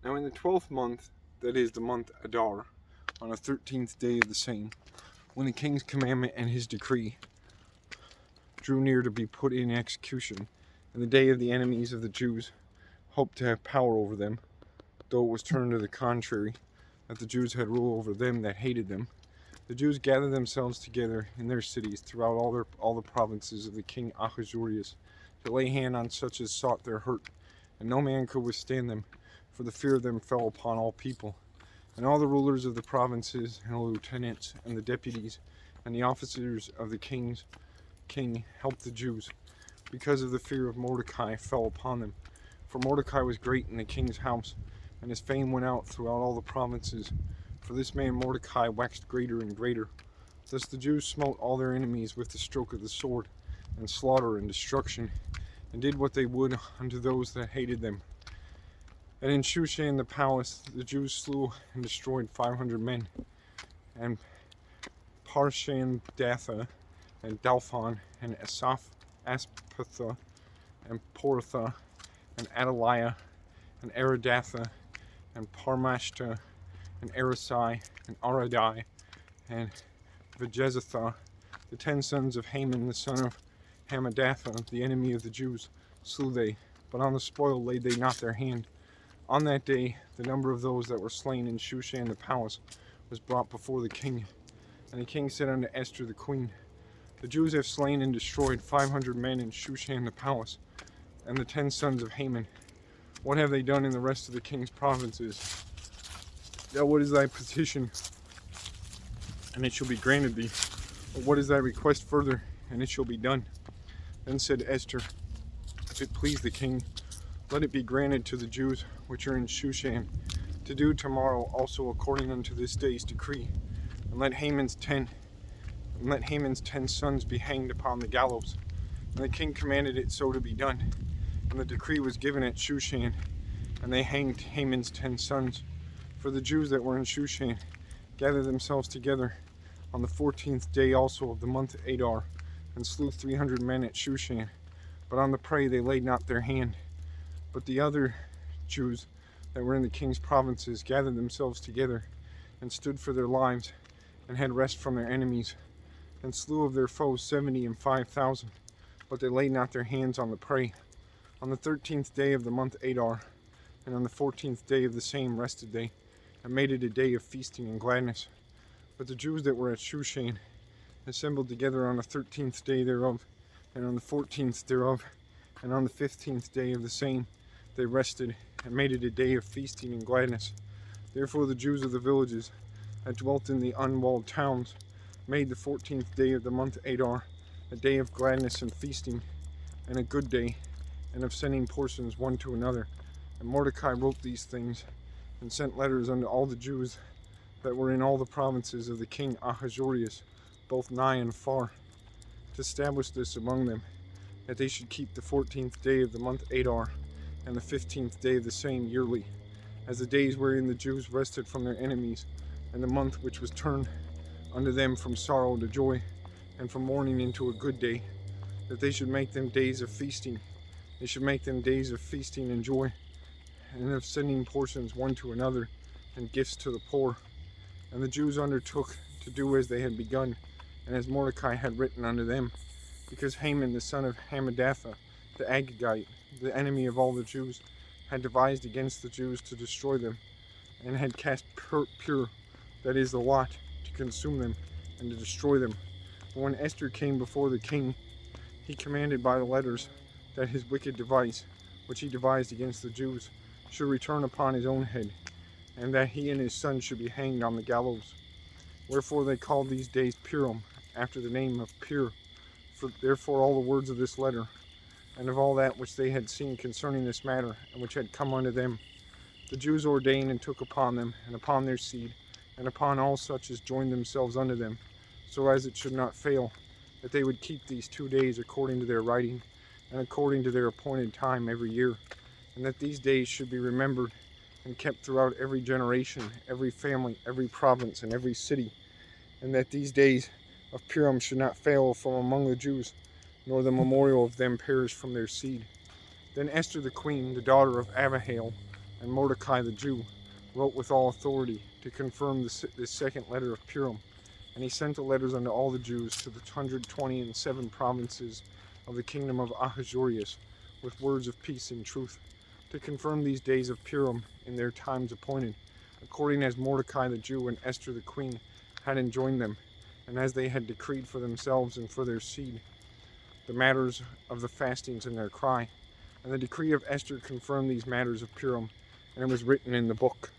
Now in the 12th month, that is the month Adar, on the 13th day of the same, when the king's commandment and his decree drew near to be put in execution, and the day of the enemies of the Jews hoped to have power over them, though it was turned to the contrary, that the Jews had rule over them that hated them, the Jews gathered themselves together in their cities throughout all the provinces of the king Ahasuerus, to lay hand on such as sought their hurt, and no man could withstand them, for the fear of them fell upon all people. And all the rulers of the provinces, and the lieutenants, and the deputies, and the officers of the king helped the Jews, because of the fear of Mordecai fell upon them. For Mordecai was great in the king's house, and his fame went out throughout all the provinces. For this man Mordecai waxed greater and greater. Thus the Jews smote all their enemies with the stroke of the sword, and slaughter and destruction, and did what they would unto those that hated them. And in Shushan the palace the Jews slew and destroyed 500 men, and Parshandatha, and Dalphon, and Aspatha, and Portha, and Adaliah, and Aridatha, and Parmashta, and Arisai, and Aradai, and Vijezatha, the 10 sons of Haman the son of Hammedatha, the enemy of the Jews, slew they, but on the spoil laid they not their hand. On that day the number of those that were slain in Shushan the palace was brought before the king. And the king said unto Esther the queen, the Jews have slain and destroyed 500 men in Shushan the palace, and the 10 sons of Haman. What have they done in the rest of the king's provinces? Now what is thy petition, and it shall be granted thee? Or what is thy request further, and it shall be done? Then said Esther, if it please the king, let it be granted to the Jews which are in Shushan, to do tomorrow also according unto this day's decree, and let Haman's 10 sons be hanged upon the gallows. And the king commanded it so to be done. And the decree was given at Shushan, and they hanged Haman's 10 sons. For the Jews that were in Shushan gathered themselves together on the 14th day also of the month Adar, and slew 300 men at Shushan. But on the prey they laid not their hand. But the other Jews that were in the king's provinces gathered themselves together, and stood for their lives, and had rest from their enemies, and slew of their foes 75,000. But they laid not their hands on the prey. On the 13th day of the month Adar, and on the 14th day of the same rested they, and made it a day of feasting and gladness. But the Jews that were at Shushan assembled together on the 13th day thereof, and on the 14th thereof, and on the 15th day of the same they rested, and made it a day of feasting and gladness. Therefore the Jews of the villages that dwelt in the unwalled towns made the 14th day of the month Adar a day of gladness and feasting, and a good day, and of sending portions one to another. And Mordecai wrote these things, and sent letters unto all the Jews that were in all the provinces of the king Ahasuerus, both nigh and far, to establish this among them, that they should keep the 14th day of the month Adar, and the 15th day of the same yearly, as the days wherein the Jews rested from their enemies, and the month which was turned unto them from sorrow to joy, and from mourning into a good day, that they should make them days of feasting. They should make them days of feasting and joy, and of sending portions one to another, and gifts to the poor. And the Jews undertook to do as they had begun, and as Mordecai had written unto them, because Haman the son of Hammedatha, the Agagite, the enemy of all the Jews, had devised against the Jews to destroy them, and had cast pure, that is the lot, to consume them, and to destroy them. But when Esther came before the king, he commanded by the letters that his wicked device, which he devised against the Jews, should return upon his own head, and that he and his sons should be hanged on the gallows. Wherefore they called these days Purim, after the name of Pur. For therefore all the words of this letter, and of all that which they had seen concerning this matter, and which had come unto them, the Jews ordained and took upon them, and upon their seed, and upon all such as joined themselves unto them, so as it should not fail, that they would keep these 2 days according to their writing, and according to their appointed time every year, and that these days should be remembered and kept throughout every generation, every family, every province, and every city, and that these days of Purim should not fail from among the Jews, nor the memorial of them perish from their seed. Then Esther the queen, the daughter of Abihail, And Mordecai the Jew wrote with all authority to confirm this second letter of Purim. And he sent the letters unto all the Jews to the 127 provinces of the kingdom of Ahasuerus, with words of peace and truth, to confirm these days of Purim in their times appointed, according as Mordecai the Jew and Esther the queen had enjoined them, and as they had decreed for themselves and for their seed, the matters of the fastings and their cry. And the decree of Esther confirmed these matters of Purim, and it was written in the book.